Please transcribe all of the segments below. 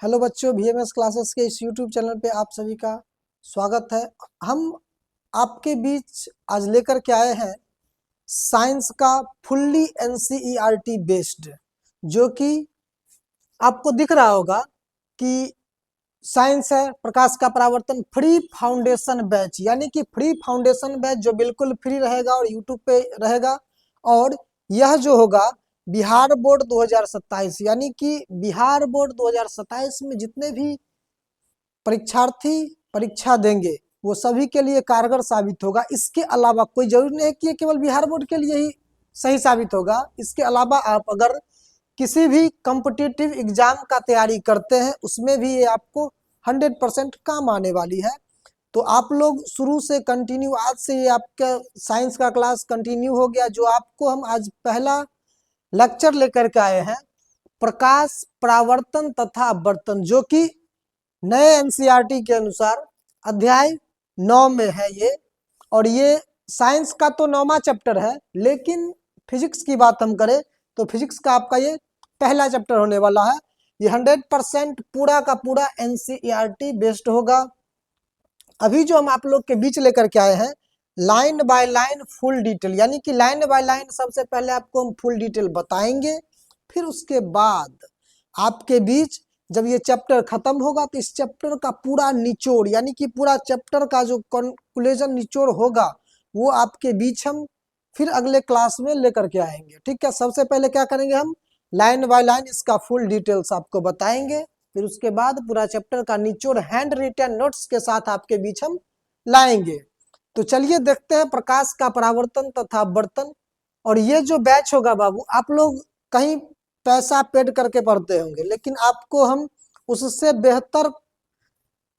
Hello बच्चों, VMS classes के इस यूट्यूब चैनल पे आप सभी का स्वागत है। हम आपके बीच आज लेकर के आए हैं साइंस का फुल्ली NCERT बेस्ड, जो कि आपको दिख रहा होगा कि साइंस है प्रकाश का परावर्तन फ्री फाउंडेशन बैच, यानी कि फ्री फाउंडेशन बैच जो बिल्कुल फ्री रहेगा और यूट्यूब पे रहेगा। और यह जो होगा बिहार बोर्ड 2027, यानी कि बिहार बोर्ड 2027 में जितने भी परीक्षार्थी परीक्षा देंगे वो सभी के लिए कारगर साबित होगा। इसके अलावा कोई जरूरी नहीं है कि ये केवल बिहार बोर्ड के लिए ही सही साबित होगा। इसके अलावा आप अगर किसी भी कॉम्पिटिटिव एग्जाम का तैयारी करते हैं उसमें भी ये आपको 100% काम आने वाली है। तो आप लोग शुरू से कंटिन्यू, आज से ये आपका साइंस का क्लास कंटिन्यू हो गया। जो आपको हम आज पहला लेक्चर लेकर के आए हैं प्रकाश परावर्तन तथा अपवर्तन, जो कि नए NCERT के अनुसार अध्याय 9 में है ये। और ये साइंस का तो 9वां चैप्टर है, लेकिन फिजिक्स की बात हम करें तो फिजिक्स का आपका ये पहला चैप्टर होने वाला है। ये 100% पूरा का पूरा NCERT बेस्ड होगा। अभी जो हम आप लोग के बीच लेकर के आए हैं line by line full detail, यानी कि लाइन बाय लाइन सबसे पहले आपको हम फुल डिटेल बताएंगे, फिर उसके बाद आपके बीच जब ये चैप्टर खत्म होगा तो इस चैप्टर का पूरा निचोड़, यानी कि पूरा चैप्टर का जो कंक्लूजन निचोड़ होगा वो आपके बीच हम फिर अगले क्लास में लेकर के आएंगे। ठीक है, सबसे पहले क्या करेंगे, हम लाइन बाय लाइन इसका फुल डिटेल्स आपको बताएंगे, फिर उसके बाद पूरा चैप्टर का निचोड़ हैंड रिटन नोट्स के साथ आपके बीच हम लाएंगे। तो चलिए देखते हैं प्रकाश का परावर्तन तथा अपवर्तन। और ये जो बैच होगा बाबू, आप लोग कहीं पैसा पेड करके पढ़ते होंगे, लेकिन आपको हम उससे बेहतर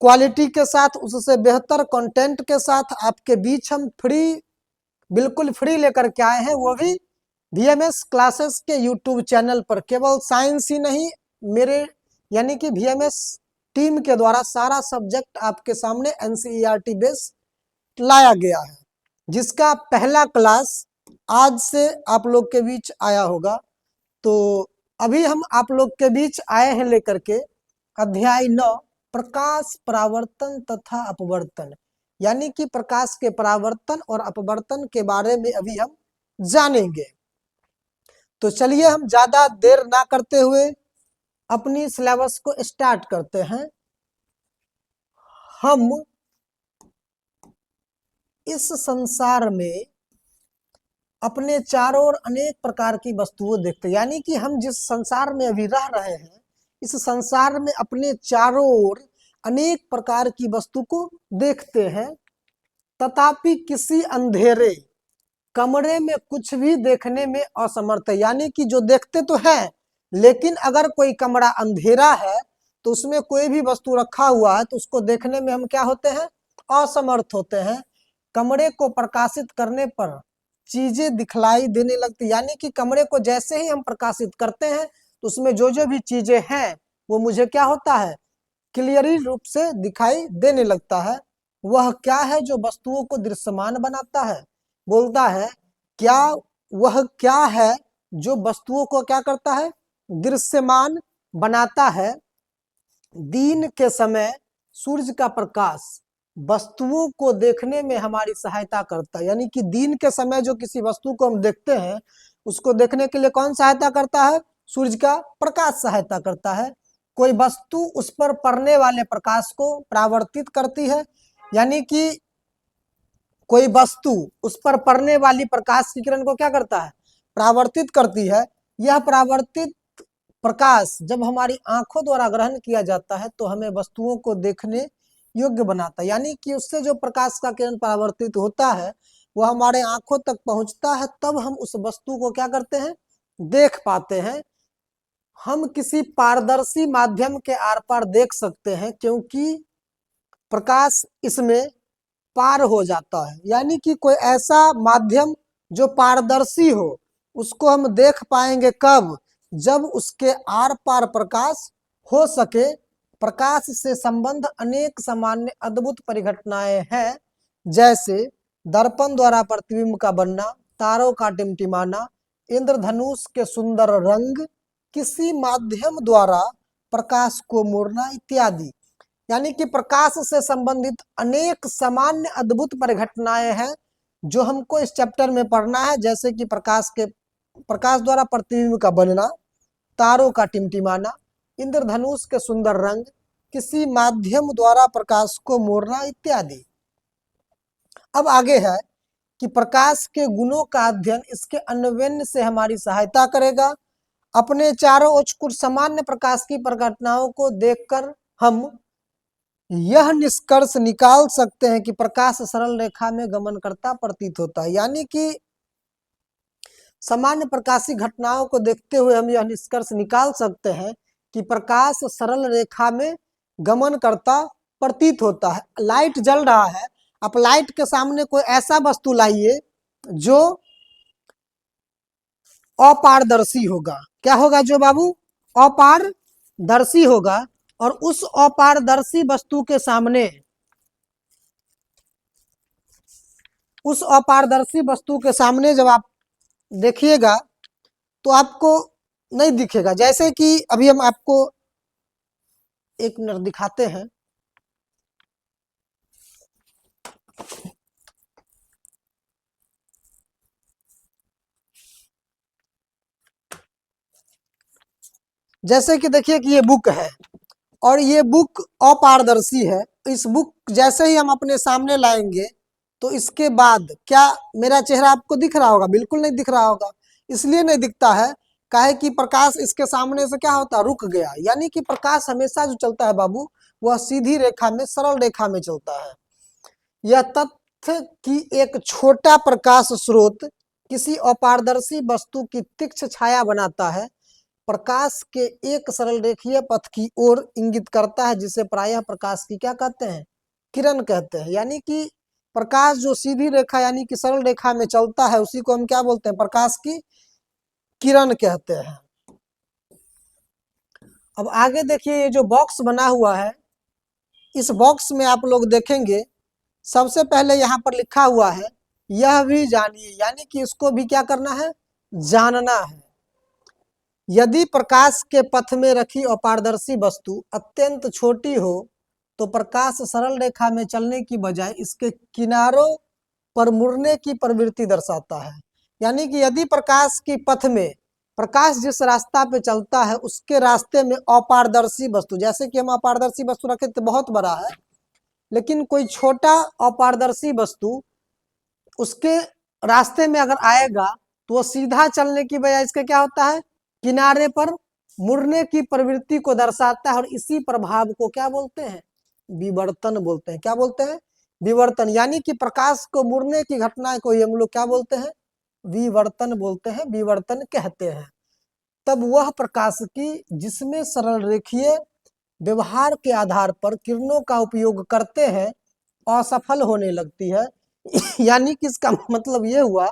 क्वालिटी के साथ, उससे बेहतर कंटेंट के साथ आपके बीच हम बिल्कुल फ्री लेकर के आए हैं, वो भी VMS क्लासेस के यूट्यूब चैनल पर। केवल साइंस ही नहीं, मेरे यानी कि VMS टीम के द्वारा सारा सब्जेक्ट आपके सामने NCERT बेस लाया गया है, जिसका पहला क्लास आज से आप लोग के बीच आया होगा। तो अभी हम आप लोग के बीच आए हैं लेकर के अध्याय 9 प्रकाश परावर्तन तथा अपवर्तन, यानी कि प्रकाश के परावर्तन और अपवर्तन के बारे में अभी हम जानेंगे। तो चलिए हम ज्यादा देर ना करते हुए अपनी सिलेबस को स्टार्ट करते हैं। हम इस संसार में अपने चारों ओर अनेक प्रकार की वस्तुओं देखते हैं, यानी कि हम जिस संसार में अभी रह रहे हैं इस संसार में अपने चारों ओर अनेक प्रकार की वस्तु को देखते हैं, तथापि किसी अंधेरे कमरे में कुछ भी देखने में असमर्थ है। यानी कि जो देखते तो हैं, लेकिन अगर कोई कमरा अंधेरा है तो उसमें कोई भी वस्तु रखा हुआ है तो उसको देखने में हम क्या होते हैं, असमर्थ होते हैं। कमरे को प्रकाशित करने पर चीजें दिखलाई देने लगती, यानी कि कमरे को जैसे ही हम प्रकाशित करते हैं तो उसमें जो जो भी चीजें हैं वो मुझे क्या होता है, क्लियरली रूप से दिखाई देने लगता है। वह क्या है जो वस्तुओं को दृश्यमान बनाता है, बोलता है क्या, वह क्या है जो वस्तुओं को क्या करता है, दृश्यमान बनाता है। दिन के समय सूर्य का प्रकाश वस्तुओं को देखने में हमारी सहायता करता है, यानी कि दिन के समय जो किसी वस्तु को हम देखते हैं उसको देखने के लिए कौन सहायता करता है, सूर्य का प्रकाश सहायता करता है। कोई वस्तु उस पर पड़ने वाले प्रकाश को परावर्तित करती है, यानी कि कोई वस्तु उस पर पड़ने वाली प्रकाश की किरण को क्या करता है, परावर्तित करती है। यह परावर्तित प्रकाश जब हमारी आंखों द्वारा ग्रहण किया जाता है तो हमें वस्तुओं को देखने योग्य बनाता है, यानी कि उससे जो प्रकाश का किरण परावर्तित होता है वह हमारे आंखों तक पहुंचता है, तब हम उस वस्तु को क्या करते हैं, देख पाते हैं। हम किसी पारदर्शी माध्यम के आर पार देख सकते हैं क्योंकि प्रकाश इसमें पार हो जाता है, यानी कि कोई ऐसा माध्यम जो पारदर्शी हो उसको हम देख पाएंगे कब, जब उसके आर पार प्रकाश हो सके। प्रकाश से संबंध अनेक सामान्य अद्भुत परिघटनाएं हैं, जैसे दर्पण द्वारा प्रतिबिंब का बनना, तारों का टिमटिमाना, इंद्रधनुष के सुंदर रंग, किसी माध्यम द्वारा प्रकाश को मोड़ना इत्यादि। यानी कि प्रकाश से संबंधित अनेक सामान्य अद्भुत परिघटनाएं हैं जो हमको इस चैप्टर में पढ़ना है, जैसे कि प्रकाश द्वारा प्रतिबिंब का बनना, तारों का टिमटिमाना, इंद्रधनुष के सुंदर रंग, किसी माध्यम द्वारा प्रकाश को मोड़ना इत्यादि। अब आगे है कि प्रकाश के गुणों का अध्ययन इसके अन्वयन से हमारी सहायता करेगा। अपने चारों ओर कुछ सामान्य प्रकाश की परिघटनाओं को देखकर हम यह निष्कर्ष निकाल सकते हैं कि प्रकाश सरल रेखा में गमन करता प्रतीत होता है। यानी कि सामान्य प्रकाशीय घटनाओं को देखते हुए हम यह निष्कर्ष निकाल सकते हैं कि प्रकाश सरल रेखा में गमन करता प्रतीत होता है। लाइट जल रहा है, आप लाइट के सामने कोई ऐसा वस्तु लाइए जो अपारदर्शी होगा। क्या होगा जो बाबू? अपारदर्शी होगा। और उस अपारदर्शी वस्तु के सामने, उस अपारदर्शी वस्तु के सामने जब आप देखिएगा तो आपको नहीं दिखेगा। जैसे कि अभी हम आपको एक मिनट दिखाते हैं। जैसे कि देखिए कि ये बुक है और ये बुक अपारदर्शी है। इस बुक जैसे ही हम अपने सामने लाएंगे तो इसके बाद क्या मेरा चेहरा आपको दिख रहा होगा? बिल्कुल नहीं दिख रहा होगा। इसलिए नहीं दिखता है काहे कि प्रकाश इसके सामने से क्या होता है? रुक गया। यानी कि प्रकाश हमेशा जो चलता है बाबू वह सीधी रेखा में, सरल रेखा में चलता है। यह तथ्य कि एक छोटा प्रकाश स्रोत किसी अपारदर्शी वस्तु की तीक्ष्ण छाया बनाता है, प्रकाश के एक सरल रेखीय पथ की ओर इंगित करता है, जिसे प्रायः प्रकाश की क्या कहते हैं? किरण कहते हैं। यानी कि प्रकाश जो सीधी रेखा यानी कि सरल रेखा में चलता है उसी को हम क्या बोलते हैं? प्रकाश की किरण कहते हैं। अब आगे देखिए, ये जो बॉक्स बना हुआ है, इस बॉक्स में आप लोग देखेंगे सबसे पहले यहाँ पर लिखा हुआ है यह भी जानिए। यानी कि इसको भी क्या करना है? जानना है। यदि प्रकाश के पथ में रखी अपारदर्शी वस्तु अत्यंत छोटी हो तो प्रकाश सरल रेखा में चलने की बजाय इसके किनारों पर मुड़ने की प्रवृत्ति दर्शाता है। यानी कि यदि प्रकाश की पथ में, प्रकाश जिस रास्ता पे चलता है उसके रास्ते में अपारदर्शी वस्तु, जैसे कि हम अपारदर्शी वस्तु रखे तो बहुत बड़ा है, लेकिन कोई छोटा अपारदर्शी वस्तु उसके रास्ते में अगर आएगा तो वह सीधा चलने की बजाय इसके क्या होता है? किनारे पर मुड़ने की प्रवृत्ति को दर्शाता है। और इसी प्रभाव को क्या बोलते हैं? विवर्तन बोलते हैं। क्या बोलते हैं? विवर्तन। यानी कि प्रकाश को मुड़ने की घटना को हम लोग क्या बोलते हैं? विवर्तन बोलते हैं, विवर्तन कहते हैं। तब वह प्रकाश की जिसमें सरल रेखीय व्यवहार के आधार पर किरणों का उपयोग करते हैं असफल होने लगती है। यानी कि इसका मतलब ये हुआ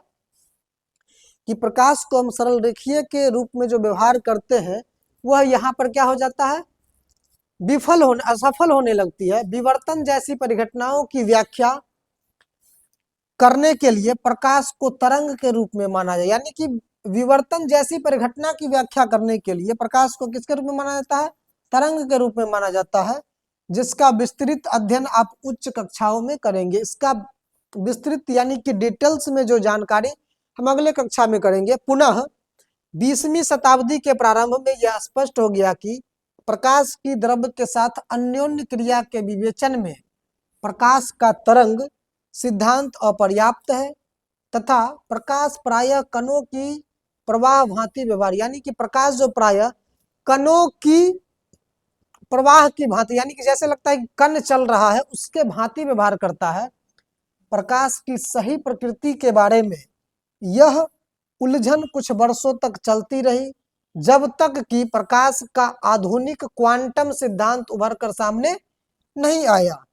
कि प्रकाश को हम सरल रेखीय के रूप में जो व्यवहार करते हैं वह यहाँ पर क्या हो जाता है? असफल होने लगती है। विवर्तन जैसी परिघटनाओं की व्याख्या करने के लिए प्रकाश को तरंग के रूप में माना जाए। यानी कि विवर्तन जैसी परिघटना की व्याख्या करने के लिए प्रकाश को किसके रूप में माना जाता है? तरंग के रूप में माना जाता है, जिसका विस्तृत अध्ययन आप उच्च कक्षाओं में करेंगे। इसका विस्तृत यानी कि डिटेल्स में जो जानकारी हम अगले कक्षा में करेंगे। पुनः 20वीं शताब्दी के प्रारंभ में यह स्पष्ट हो गया कि प्रकाश की द्रव्य के साथ अन्योन्य क्रिया के विवेचन में प्रकाश का तरंग सिद्धांत अपर्याप्त है तथा प्रकाश प्रायः कणों की प्रवाह भांति व्यवहार, यानी कि प्रकाश जो प्रायः कणों की प्रवाह की भांति, यानी कि जैसे लगता है कि कण चल रहा है उसके भांति व्यवहार करता है। प्रकाश की सही प्रकृति के बारे में यह उलझन कुछ वर्षों तक चलती रही, जब तक कि प्रकाश का आधुनिक क्वांटम सिद्धांत उभर कर सामने नहीं आया,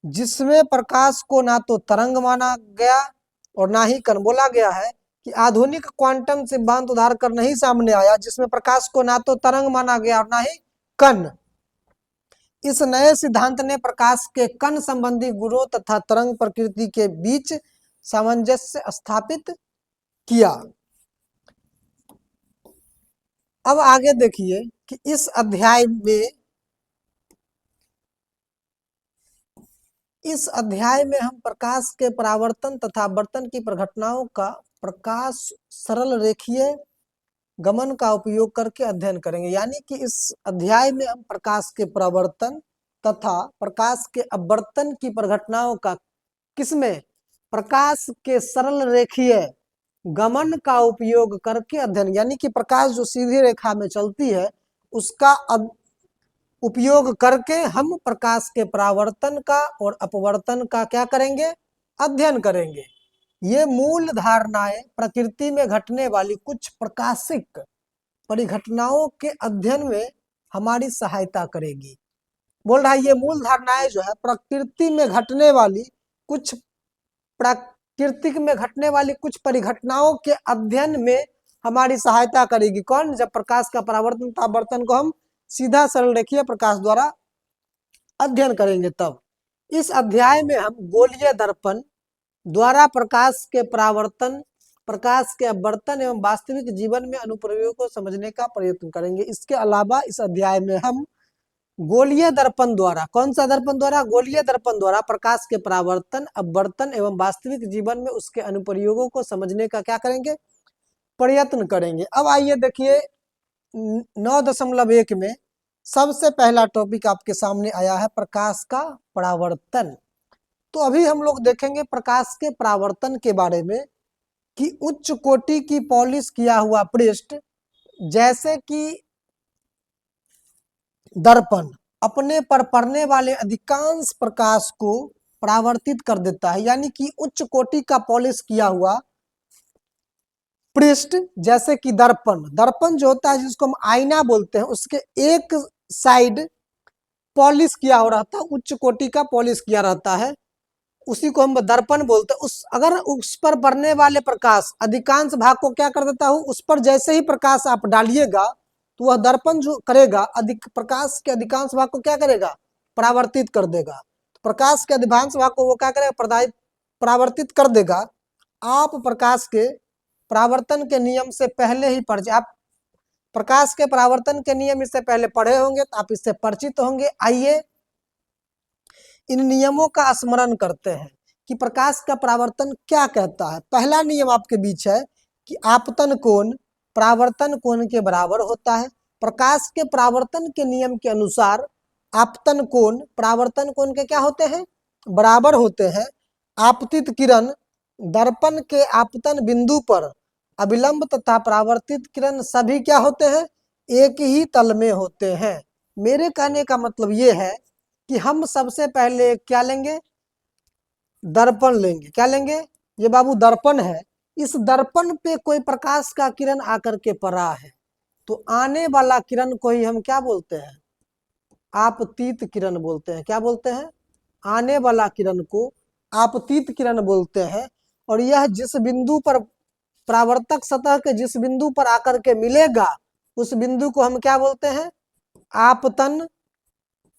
जिसमें प्रकाश को ना तो तरंग माना गया और ना ही कण। बोला गया है कि आधुनिक क्वांटम सिद्धांत उधार कर नहीं सामने आया जिसमें प्रकाश को ना तो तरंग माना गया और ना ही कण। इस नए सिद्धांत ने प्रकाश के कण संबंधी गुणों तथा तरंग प्रकृति के बीच सामंजस्य स्थापित किया। अब आगे देखिए कि इस अध्याय में हम प्रकाश के परावर्तन तथा अपवर्तन की प्रघटनाओं का प्रकाश सरल रेखीय गमन का उपयोग करके अध्ययन करेंगे। यानी कि इस अध्याय में हम प्रकाश के परावर्तन तथा प्रकाश के अपवर्तन की प्रघटनाओं का किसमें, प्रकाश के सरल रेखीय गमन का उपयोग करके अध्ययन, यानी कि प्रकाश जो सीधी रेखा में चलती है उसका उपयोग करके हम प्रकाश के परावर्तन का और अपवर्तन का क्या करेंगे, अध्ययन करेंगे। ये मूल धारणाएं प्रकृति में घटने वाली कुछ प्रकाशिक परिघटनाओं के अध्ययन में हमारी सहायता करेगी। बोल रहा है ये मूल धारणाएं जो है प्रकृति में घटने वाली कुछ परिघटनाओं के अध्ययन में हमारी सहायता करेगी। कौन, जब प्रकाश का परावर्तन तथा अपवर्तन को हम सीधा सरल रेखीय प्रकाश द्वारा अध्ययन करेंगे। तब इस अध्याय में हम गोलीय दर्पण द्वारा प्रकाश के परावर्तन, प्रकाश के अपवर्तन एवं वास्तविक जीवन में अनुप्रयोग को समझने का प्रयत्न करेंगे। इसके अलावा इस अध्याय में हम गोलीय दर्पण द्वारा, कौन सा दर्पण द्वारा, गोलीय दर्पण द्वारा प्रकाश के परावर्तन, अपवर्तन एवं वास्तविक जीवन में उसके अनुप्रयोगों को समझने का क्या करेंगे, प्रयत्न करेंगे। अब आइए देखिए 9.1 में सबसे पहला टॉपिक आपके सामने आया है प्रकाश का परावर्तन। तो अभी हम लोग देखेंगे प्रकाश के परावर्तन के बारे में कि उच्च कोटि की पॉलिश किया हुआ पृष्ठ जैसे कि दर्पण अपने पर पड़ने वाले अधिकांश प्रकाश को परावर्तित कर देता है। यानी कि उच्च कोटि का पॉलिश किया हुआ पृष्ठ जैसे कि दर्पण जो होता है जिसको हम आईना बोलते हैं, उसके एक साइड पॉलिश किया हो रहता है, उच्च कोटि का पॉलिश किया रहता है, उसी को हम दर्पण बोलते हैं। अगर उस पर पड़ने वाले प्रकाश अधिकांश भाग को क्या कर देता हूँ, उस पर जैसे ही प्रकाश आप डालिएगा तो वह दर्पण जो करेगा प्रकाश के अधिकांश भाग को क्या करेगा, परावर्तित कर देगा। प्रकाश के अधिकांश भाग को वो क्या करेगा, परावर्तित कर देगा। आप प्रकाश के परावर्तन के नियम से पहले ही आप प्रकाश के परावर्तन के नियम इससे पहले पढ़े होंगे, तो आप इससे परिचित होंगे। आइए इन नियमों का स्मरण करते हैं कि प्रकाश का परावर्तन क्या कहता है। पहला नियम आपके बीच है कि आपतन कोण परावर्तन कोण के बराबर होता है। प्रकाश के परावर्तन के नियम के अनुसार आपतन कोण परावर्तन कोण के क्या होते हैं, बराबर होते हैं। आपतित किरण दर्पण के आपतन बिंदु पर अभिलंब तथा परावर्तित किरण सभी क्या होते हैं, एक ही तल में होते हैं। मेरे कहने का मतलब ये है कि हम सबसे पहले क्या लेंगे, दर्पण लेंगे। क्या लेंगे, ये बाबू दर्पण है, इस दर्पण पे कोई प्रकाश का किरण आकर के पड़ा है तो आने वाला किरण को ही हम क्या बोलते हैं, आपतित किरण बोलते हैं। क्या बोलते हैं, आने वाला किरण को आपतित किरण बोलते हैं। और यह जिस बिंदु पर परावर्तक सतह के जिस बिंदु पर आकर के मिलेगा उस बिंदु को हम क्या बोलते हैं, आपतन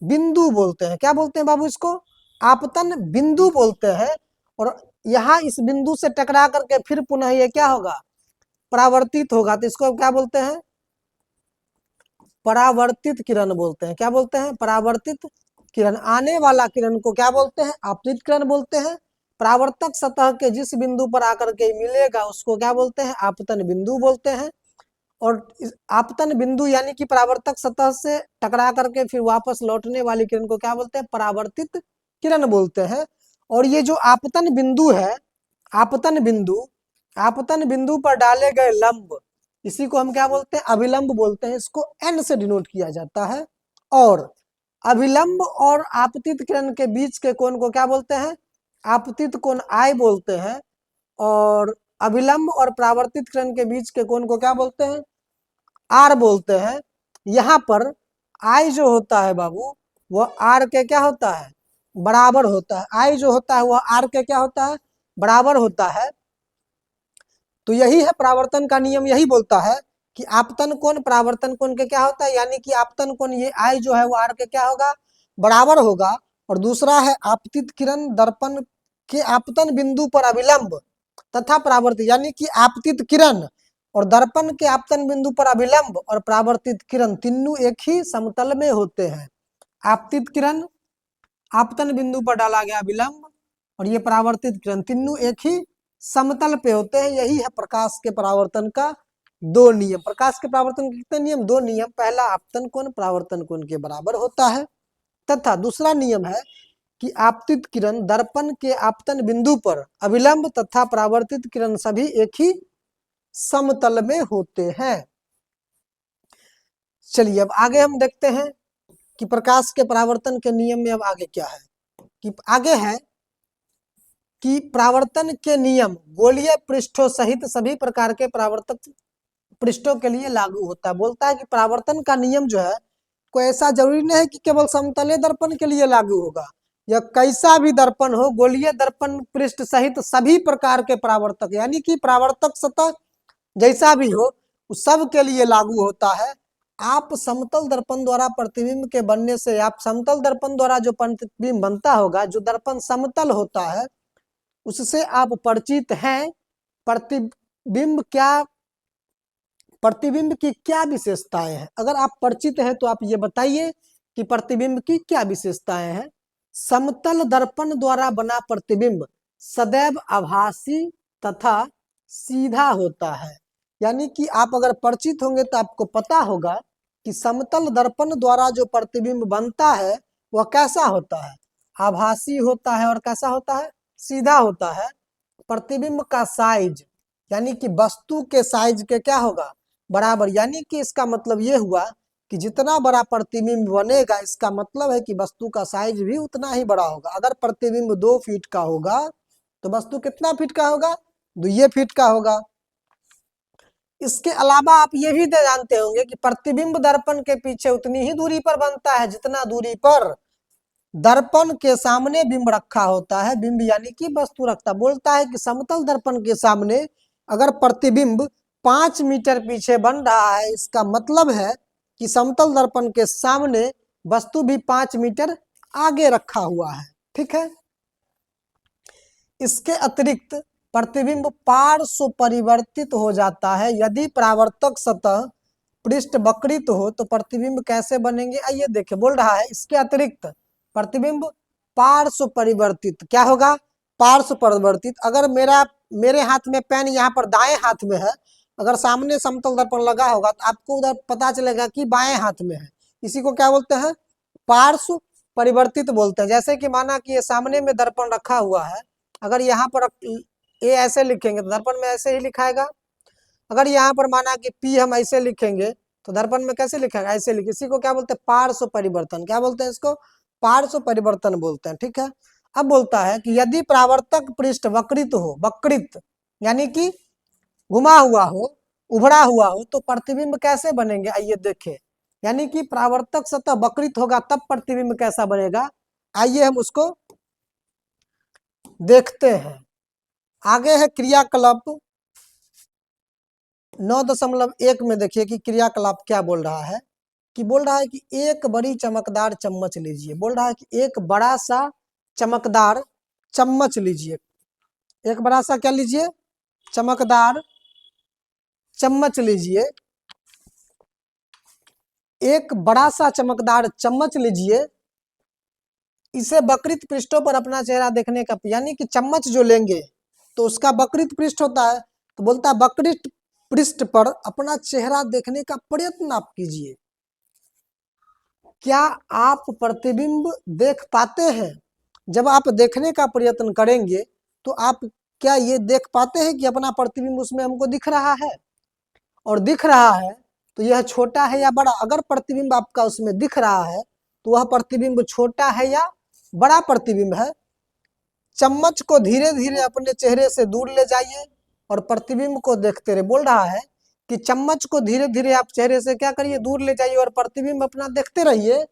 बिंदु बोलते हैं। क्या बोलते हैं बाबू, इसको आपतन बिंदु बोलते हैं। और यहाँ इस बिंदु से टकरा करके फिर पुनः ये क्या होगा, परावर्तित होगा, तो इसको क्या बोलते हैं, परावर्तित किरण बोलते हैं। क्या बोलते हैं, परावर्तित किरण। आने वाला किरण को क्या बोलते हैं, आपतित किरण बोलते हैं। परावर्तक सतह के जिस बिंदु पर आकर के मिलेगा उसको क्या बोलते हैं, आपतन बिंदु बोलते हैं। और आपतन बिंदु यानी कि परावर्तक सतह से टकरा करके फिर वापस लौटने वाली किरण को क्या बोलते हैं, परावर्तित किरण बोलते हैं। और ये जो आपतन बिंदु है, आपतन बिंदु पर डाले गए लंब, इसी को हम क्या बोलते हैं, अभिलंब बोलते हैं। इसको n से डिनोट किया जाता है। और अभिलंब और आपतित किरण के बीच के कोण को क्या बोलते हैं, आपतित कोण I बोलते हैं। और अभिलंब और परावर्तित किरण के बीच के कोण को क्या बोलते हैं, R बोलते हैं। यहाँ पर I जो होता है बाबू वह R के क्या होता है, बराबर होता है। I जो होता है वह R के क्या होता है, बराबर होता है। तो यही है परावर्तन का नियम, यही बोलता है कि आपतन कोण परावर्तन कोण के क्या होता है, यानी कि आपतन कोण ये I जो है वो R के क्या होगा, बराबर होगा। और दूसरा है आपतित किरण दर्पण के आपतन बिंदु पर अभिलंब तथा परावर्तित, यानी कि आपतित किरण और दर्पण के आपतन बिंदु पर अभिलंब और परावर्तित किरण तीनों एक ही समतल में होते हैं। आपतित किरण आपतन बिंदु पर डाला गया विलंब और ये परावर्तित किरण तीनों एक ही समतल पे होते हैं। यही है प्रकाश के परावर्तन का दो नियम। प्रकाश के परावर्तन के कितने नियम? दो नियम। पहला, आपतन कोण परावर्तन कोण के बराबर होता है, तथा दूसरा नियम है कि आपतित किरण दर्पण के आपतन बिंदु पर अभिलंब तथा परावर्तित किरण सभी एक ही समतल में होते हैं। चलिए अब आगे हम देखते हैं कि प्रकाश के परावर्तन के नियम में अब आगे क्या है। कि आगे है कि परावर्तन के नियम गोलीय पृष्ठों सहित सभी प्रकार के परावर्तक पृष्ठों के लिए लागू होता है। बोलता है कि परावर्तन का नियम जो है कोई ऐसा जरूरी नहीं है कि केवल समतले दर्पण के लिए लागू होगा। यह कैसा भी दर्पण हो, गोलीय दर्पण पृष्ठ सहित सभी प्रकार के परावर्तक, यानी कि परावर्तक सतह जैसा भी हो उस सब के लिए लागू होता है। आप समतल दर्पण द्वारा प्रतिबिंब के बनने से, आप समतल दर्पण द्वारा जो प्रतिबिंब बनता होगा, जो दर्पण समतल होता है उससे आप परिचित हैं। प्रतिबिंब की क्या विशेषताएं हैं? अगर आप परिचित हैं तो आप ये बताइए कि प्रतिबिंब की क्या विशेषताएं हैं। समतल दर्पण द्वारा बना प्रतिबिंब सदैव आभासी तथा सीधा होता है। यानी कि आप अगर परिचित होंगे तो आपको पता होगा कि समतल दर्पण द्वारा जो प्रतिबिंब बनता है वह कैसा होता है? आभासी होता है। और कैसा होता है? सीधा होता है। प्रतिबिंब का साइज, यानी कि वस्तु के साइज के क्या होगा? बराबर। यानी कि इसका मतलब ये हुआ कि जितना बड़ा प्रतिबिंब बनेगा इसका मतलब है कि वस्तु का साइज भी उतना ही बड़ा होगा। अगर प्रतिबिंब 2 फीट का होगा तो वस्तु कितना फीट का होगा? 2 फीट का होगा। इसके अलावा आप ये भी जानते होंगे कि प्रतिबिंब दर्पण के पीछे उतनी ही दूरी पर बनता है जितना दूरी पर दर्पण के सामने बिंब रखा होता है। बिंब यानी कि वस्तु रखता। बोलता है कि समतल दर्पण के सामने अगर प्रतिबिंब 5 मीटर पीछे बन रहा है, इसका मतलब है कि समतल दर्पण के सामने वस्तु भी 5 मीटर आगे रखा हुआ है। ठीक है। इसके अतिरिक्त प्रतिबिंब पार्श्व परिवर्तित हो जाता है। यदि परावर्तक सतह पृष्ठ वक्रित हो तो प्रतिबिंब कैसे बनेंगे? आइए देखिए, बोल रहा है इसके अतिरिक्त प्रतिबिंब पार्श्व परिवर्तित। क्या होगा? पार्श्व परिवर्तित। अगर मेरे हाथ में पेन यहाँ पर दाएं हाथ में है, अगर सामने समतल दर्पण लगा होगा तो आपको उधर पता चलेगा कि बाएं हाथ में है। इसी को क्या बोलते हैं? पार्श्व परिवर्तित बोलते हैं। जैसे कि माना कि ये सामने में दर्पण रखा हुआ है, अगर यहाँ पर ए ऐसे लिखेंगे तो दर्पण में ऐसे ही लिखाएगा। अगर यहाँ पर माना कि पी हम ऐसे लिखेंगे तो दर्पण में कैसे लिखेगा? ऐसे लिखे। इसी को क्या बोलते हैं? पार्श्व परिवर्तन। क्या बोलते हैं इसको? पार्श्व परिवर्तन बोलते हैं। ठीक है। अब बोलता है कि यदि परावर्तक पृष्ठ वक्रित हो, वक्रित यानी कि घुमा हुआ हो, उभड़ा हुआ हो, तो प्रतिबिंब कैसे बनेंगे? आइए देखें। यानी कि परावर्तक सतह वक्रित होगा तब प्रतिबिंब कैसा बनेगा? आइए हम उसको देखते हैं। आगे है क्रियाकलाप 9.1 में। देखिए कि क्रियाकलाप क्या बोल रहा है। कि बोल रहा है कि एक बड़ी चमकदार चम्मच लीजिए। बोल रहा है कि एक बड़ा सा चमकदार चम्मच लीजिए। एक बड़ा सा क्या लीजिए? चमकदार चम्मच लीजिए। एक बड़ा सा चमकदार चम्मच लीजिए। इसे वक्रित पृष्ठों पर अपना चेहरा देखने का, यानी कि चम्मच जो लेंगे तो उसका वक्रित पृष्ठ होता है, तो बोलता है वक्रित पृष्ठ पर अपना चेहरा देखने का प्रयत्न आप कीजिए। क्या आप प्रतिबिंब देख पाते हैं? जब आप देखने का प्रयत्न करेंगे तो आप क्या ये देख पाते हैं कि अपना प्रतिबिंब उसमें हमको दिख रहा है? और दिख रहा है तो यह छोटा है या बड़ा? अगर प्रतिबिंब आपका उसमें दिख रहा है तो वह प्रतिबिंब छोटा है या बड़ा प्रतिबिंब है? चम्मच को धीरे धीरे अपने चेहरे से दूर ले जाइए और प्रतिबिंब को देखते रहे। बोल रहा है कि चम्मच को धीरे धीरे आप चेहरे से क्या करिए? दूर ले जाइए और प्रतिबिंब अपना देखते रहिए।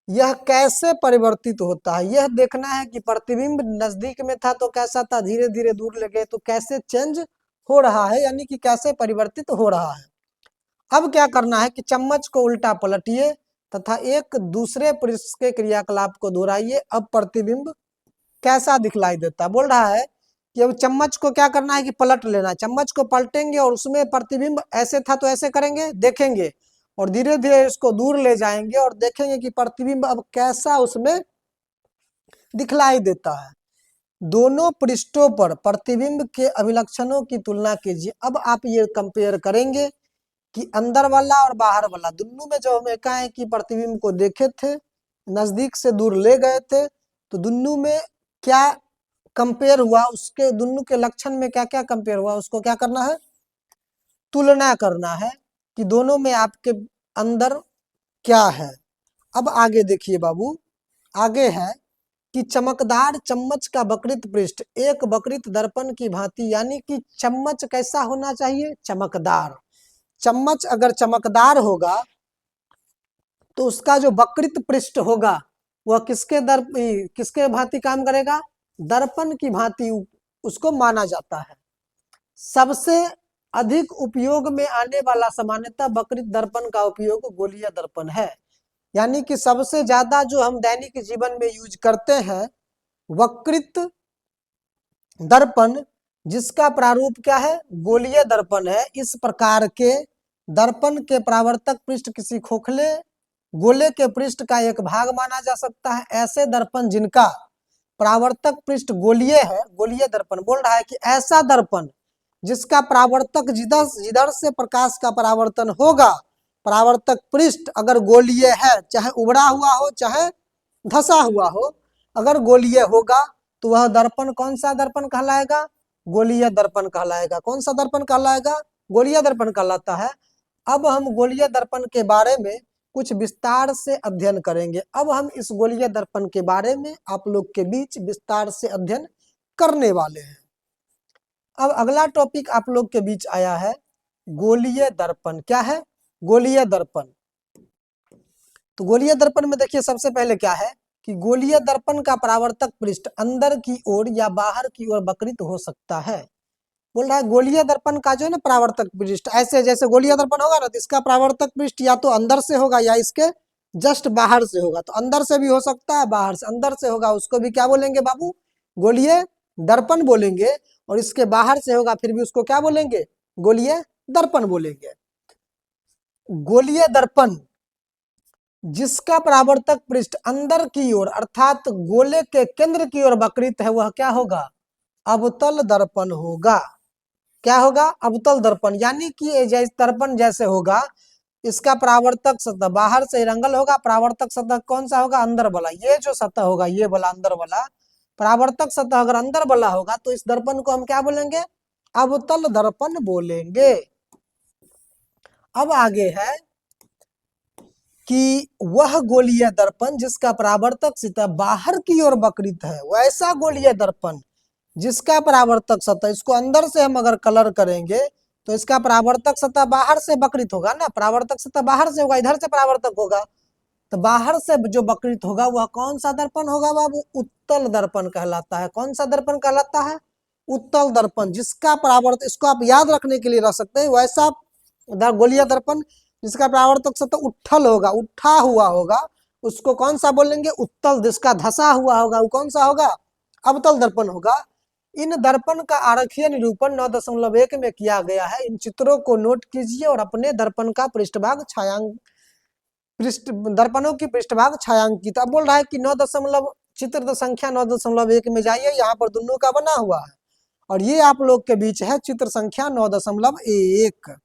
यह कैसे परिवर्तित होता है यह देखना है कि प्रतिबिंब नजदीक में था तो कैसा था, धीरे धीरे दूर ले गए तो कैसे चेंज हो रहा है, यानी कि कैसे परिवर्तित हो रहा है। अब क्या करना है कि चम्मच को उल्टा पलटिए तथा एक दूसरे पृष्ठ के क्रियाकलाप को दोहराइए। अब प्रतिबिंब कैसा दिखलाई देता? बोल रहा है कि अब चम्मच को क्या करना है कि पलट लेना है। चम्मच को पलटेंगे और उसमें प्रतिबिंब ऐसे था तो ऐसे करेंगे, देखेंगे, और धीरे धीरे इसको दूर ले जाएंगे और देखेंगे कि प्रतिबिंब अब कैसा उसमें दिखलाई देता है। दोनों पृष्ठों पर प्रतिबिंब के अभिलक्षणों की तुलना कीजिए। अब आप ये कंपेयर करेंगे कि अंदर वाला और बाहर वाला, दोनों में जो हम एकाएक की प्रतिबिंब को देखे थे, नजदीक से दूर ले गए थे, तो दोनों में क्या कंपेयर हुआ, उसके दोनों के लक्षण में क्या क्या कंपेयर हुआ, उसको क्या करना है, तुलना करना है कि दोनों में आपके अंदर क्या है। अब आगे देखिए बाबू, आगे है कि चमकदार चम्मच का वक्रित पृष्ठ एक वक्रित दर्पण की भांति, यानी कि चम्मच कैसा होना चाहिए, चमकदार। चम्मच अगर चमकदार होगा तो उसका जो वक्रित पृष्ठ होगा वह किसके भांति काम करेगा, दर्पण की भांति उसको माना जाता है। सबसे अधिक उपयोग में आने वाला सामान्यतः वक्रित दर्पण का उपयोग गोलीय दर्पण है। यानी कि सबसे ज्यादा जो हम दैनिक जीवन में यूज करते हैं वक्रित दर्पण, जिसका प्रारूप क्या है, गोलीय दर्पण है। इस प्रकार के दर्पण के परावर्तक पृष्ठ किसी खोखले गोले के पृष्ठ का एक भाग माना जा सकता है। ऐसे दर्पण जिनका परावर्तक पृष्ठ गोलीय है, गोलीय दर्पण बोल रहा है कि ऐसा दर्पण जिसका परावर्तक जिधर से प्रकाश का परावर्तन होगा, परावर्तक पृष्ठ अगर गोलीय है, चाहे उभरा हुआ हो चाहे धसा हुआ हो, अगर गोलीय होगा तो वह दर्पण कौन सा दर्पण कहलाएगा, गोलीय दर्पण कहलाएगा। कौन सा दर्पण कहलाएगा, गोलीय दर्पण कहलाता है। अब हम गोलीय दर्पण के बारे में कुछ विस्तार से अध्ययन करेंगे। अब हम इस गोलीय दर्पण के बारे में आप लोग के बीच विस्तार से अध्ययन करने वाले हैं। अब अगला टॉपिक आप लोग के बीच आया है गोलीय दर्पण। क्या है, गोलीय दर्पण। तो गोलीय दर्पण में देखिए सबसे पहले क्या है कि गोलीय दर्पण का परावर्तक पृष्ठ अंदर की ओर या बाहर की ओर वक्रित हो सकता है। बोल रहा है गोलीय दर्पण का जो है ना परावर्तक पृष्ठ, ऐसे जैसे गोलीय दर्पण होगा ना तो इसका परावर्तक पृष्ठ या तो अंदर से होगा या इसके जस्ट बाहर से होगा। तो अंदर से भी हो सकता है, बाहर से, अंदर से होगा उसको भी क्या बोलेंगे बाबू, गोलीय दर्पण बोलेंगे। और इसके बाहर से होगा फिर भी उसको क्या बोलेंगे, गोलीय दर्पण बोलेंगे। गोलीय दर्पण जिसका परावर्तक पृष्ठ अंदर की ओर अर्थात गोले के केंद्र की ओर वक्रित है वह क्या होगा, अवतल दर्पण होगा। क्या होगा, अवतल दर्पण। यानी कि जैसे दर्पण जैसे होगा, इसका परावर्तक सतह बाहर से रंगल होगा, परावर्तक सतह कौन सा होगा, अंदर वाला। ये जो सतह होगा ये वाला अंदर वाला, परावर्तक सतह अगर अंदर वाला होगा तो इस दर्पण को हम क्या बोलेंगे, अवतल दर्पण बोलेंगे। अब आगे है कि वह गोलीय दर्पण जिसका परावर्तक सतह बाहर की ओर वक्रित है, वैसा गोलीय दर्पण जिसका परावर्तक सतह, इसको अंदर से हम अगर कलर करेंगे तो इसका परावर्तक सतह बाहर से वक्रित होगा ना, परावर्तक सतह बाहर से होगा, इधर से परावर्तक होगा, तो बाहर से जो वक्रित होगा वह कौन सा दर्पण होगा बाबू, उत्तल दर्पण कहलाता है। कौन सा दर्पण कहलाता है, उत्तल दर्पण। जिसका परावर्तक, इसको आप याद रखने के लिए रख सकते हैं, वैसा गोलीय दर्पण जिसका परावर्तक सतह उठल होगा, उठा हुआ होगा, उसको कौन सा बोलेंगे, उत्तल। जिसका धसा हुआ होगा वो कौन सा होगा, अवतल दर्पण होगा। इन दर्पण का आरेखीय निरूपण 9.1 में किया गया है। इन चित्रों को नोट कीजिए और अपने दर्पण का पृष्ठभाग दर्पणों की पृष्ठभाग छायांकित। अब बोल रहा है कि 9 चित्र संख्या 9.1 में जाइए, यहाँ पर दोनों का बना हुआ है और ये आप लोग के बीच है चित्र संख्या 9.1।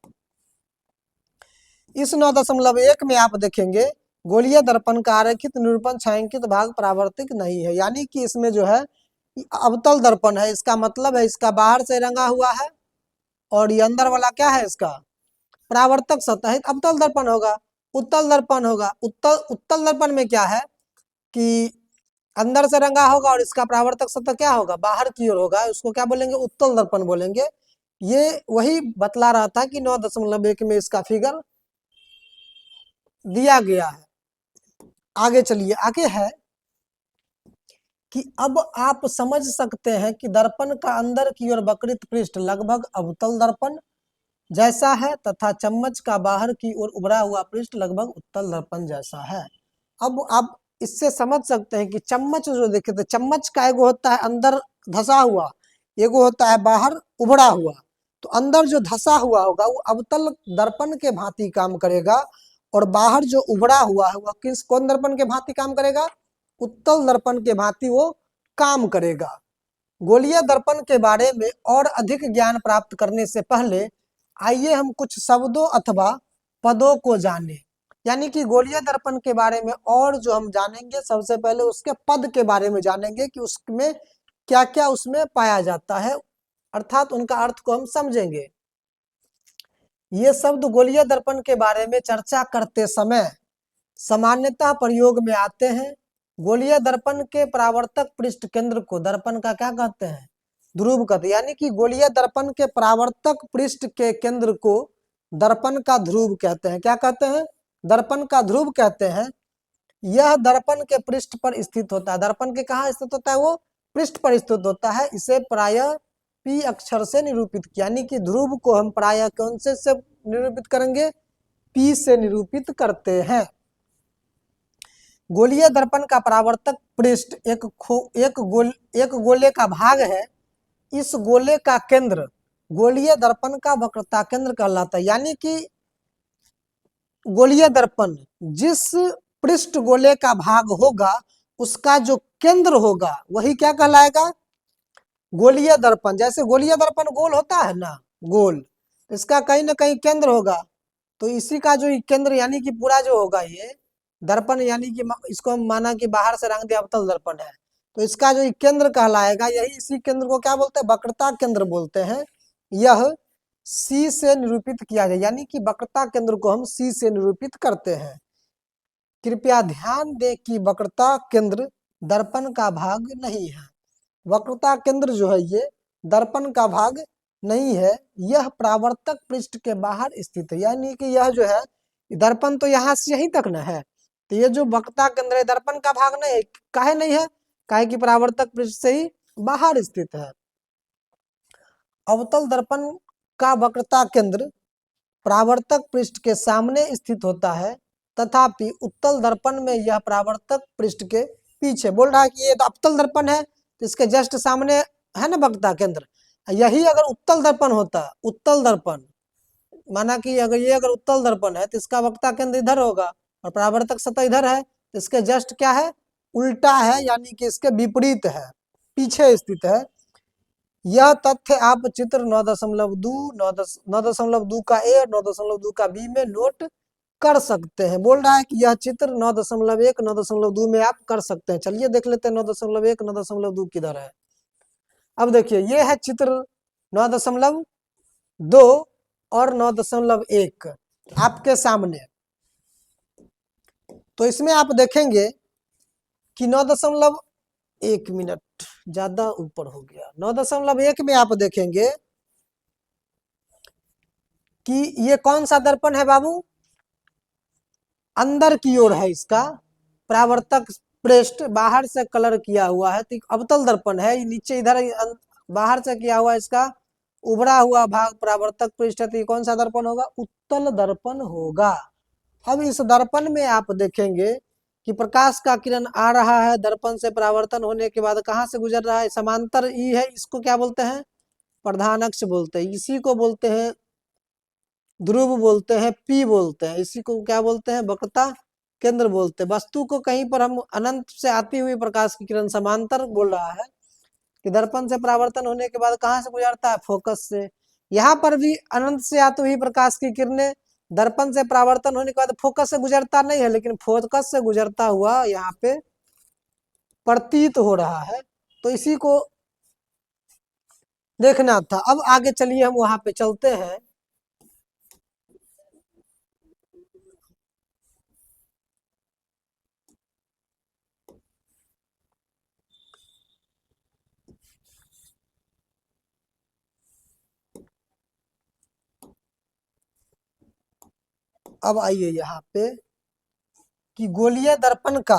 इस 9.1 में आप देखेंगे गोलीय दर्पण का आरेखित निरूपण छायांकित भाग परावर्तित नहीं है। यानी कि इसमें जो है अवतल दर्पण है, इसका मतलब है इसका बाहर से रंगा हुआ है और ये अंदर वाला क्या है, इसका परावर्तक सतह है, अवतल दर्पण होगा। उत्तल दर्पण होगा, उत्तल दर्पण में क्या है कि अंदर से रंगा होगा और इसका परावर्तक सतह क्या होगा, बाहर की ओर होगा, उसको क्या बोलेंगे, उत्तल दर्पण बोलेंगे। ये वही बतला रहा था कि 9.1 में इसका फिगर दिया गया है। आगे चलिए, आगे है कि अब आप समझ सकते हैं कि दर्पण का अंदर की ओर वक्रित पृष्ठ लगभग अवतल दर्पण जैसा है तथा चम्मच का बाहर की ओर उभरा हुआ पृष्ठ लगभग उत्तल दर्पण जैसा है। अब आप इससे समझ सकते हैं कि चम्मच जो देखे थे, चम्मच का एगो होता है अंदर धसा हुआ, एक वो होता है बाहर उभड़ा हुआ, तो अंदर जो धसा हुआ होगा वो अवतल दर्पण के भांति काम करेगा, और बाहर जो उभड़ा हुआ है वह कौन दर्पण के भांति काम करेगा? उत्तल दर्पण के भांति वो काम करेगा। गोलीय दर्पण के बारे में और अधिक ज्ञान प्राप्त करने से पहले आइए हम कुछ शब्दों अथवा पदों को जानें। यानी कि गोलीय दर्पण के बारे में और जो हम जानेंगे, सबसे पहले उसके पद के बारे में जानेंगे कि उसमें क्या क्या उसमें पाया जाता है, अर्थात उनका अर्थ को हम समझेंगे। ये शब्द गोलीय दर्पण के बारे में चर्चा करते समय सामान्यतः प्रयोग में आते हैं। गोलीय दर्पण के परावर्तक पृष्ठ केंद्र को दर्पण का क्या कहते हैं? ध्रुव कहते हैं। यानी कि गोलीय दर्पण के परावर्तक पृष्ठ के केंद्र को दर्पण का ध्रुव कहते हैं। क्या कहते हैं? दर्पण का ध्रुव कहते हैं। यह दर्पण के पृष्ठ पर स्थित होता है। दर्पण के कहाँ स्थित होता है? वो पृष्ठ पर स्थित होता है। इसे प्रायः पी अक्षर से निरूपित किया, यानी कि ध्रुव को हम प्रायः कौन से निरूपित करेंगे? पी से निरूपित करते हैं। गोलीय दर्पण का परावर्तक पृष्ठ एक गोले का भाग है। इस गोले का केंद्र गोलीय दर्पण का वक्रता केंद्र कहलाता है। यानी कि गोलीय दर्पण जिस पृष्ठ गोले का भाग होगा उसका जो केंद्र होगा वही क्या कहलाएगा? गोलीय दर्पण। जैसे गोलीय दर्पण गोल होता है ना, गोल, इसका कहीं ना कहीं केंद्र होगा, तो इसी का जो केंद्र यानी कि पूरा जो होगा ये दर्पण, यानी कि इसको हम माना कि बाहर से रंग दिया अवतल दर्पण है, तो इसका जो केंद्र कहलाएगा, यही इसी केंद्र को क्या बोलते हैं? वक्रता केंद्र बोलते हैं। यह सी से निरूपित किया जाए, यानी कि वक्रता केंद्र को हम सी से निरूपित करते हैं। कृपया ध्यान दें कि वक्रता केंद्र दर्पण का भाग नहीं है। वक्रता केंद्र जो है ये दर्पण का भाग नहीं है, यह परावर्तक पृष्ठ के बाहर स्थित है। यानी कि यह जो है दर्पण तो यहाँ से यहीं तक न है, तो ये जो वक्रता केंद्र है दर्पण का भाग नहीं है। काहे नहीं है? काहे कि परावर्तक पृष्ठ से ही बाहर स्थित है। अवतल दर्पण का वक्रता केंद्र परावर्तक पृष्ठ के सामने स्थित होता है, तथापि उत्तल दर्पण में यह परावर्तक पृष्ठ के पीछे। बोल रहा है कि ये तो अवतल दर्पण है, तो इसके जस्ट सामने है ना वक्रता केंद्र। यही अगर उत्तल दर्पण होता, उत्तल दर्पण माना कि अगर उत्तल दर्पण है तो इसका वक्रता केंद्र इधर होगा और परावर्तक सतह इधर है, तो इसके जस्ट क्या है? उल्टा है, यानी कि इसके विपरीत है, पीछे स्थित है। यह तथ्य आप चित्र 9.2, 9.2 का ए और 9.2 का बी में नोट कर सकते हैं। बोल रहा है कि यह चित्र 9.1, 9.2 में आप कर सकते हैं। चलिए देख लेते हैं 9.1, 9.2 किधर है। अब देखिए ये है चित्र 9.2 और 9.1 आपके सामने। तो इसमें आप देखेंगे कि 9.1 मिनट ज्यादा ऊपर हो गया। 9.1 में आप देखेंगे कि ये कौन सा दर्पण है बाबू? अंदर की ओर है, इसका परावर्तक पृष्ठ बाहर से कलर किया हुआ है, तो अवतल दर्पण है। नीचे इधर बाहर से किया हुआ इसका उभरा हुआ भाग परावर्तक पृष्ठ है, तो कौन सा दर्पण होगा? उत्तल दर्पण होगा। अब इस दर्पण में आप देखेंगे कि प्रकाश का किरण आ रहा है, दर्पण से परावर्तन होने के बाद कहाँ से गुजर रहा है? समांतर ई है, इसको क्या बोलते हैं? प्रधान अक्ष बोलते हैं। इसी को बोलते हैं ध्रुव बोलते हैं, पी बोलते हैं। इसी को क्या बोलते हैं? वक्रता केंद्र बोलते हैं। वस्तु को कहीं पर हम अनंत से आती हुई प्रकाश की किरण समांतर बोल रहा है कि दर्पण से परावर्तन होने के बाद कहाँ से गुजरता है? फोकस से। यहाँ पर भी अनंत से आती हुई प्रकाश की किरणें दर्पण से परावर्तन होने के बाद फोकस से गुजरता नहीं है, लेकिन फोकस से गुजरता हुआ यहाँ पे प्रतीत हो रहा है, तो इसी को देखना था। अब आगे चलिए हम वहां पे चलते हैं। अब आइए यहाँ पे कि गोलीय दर्पण का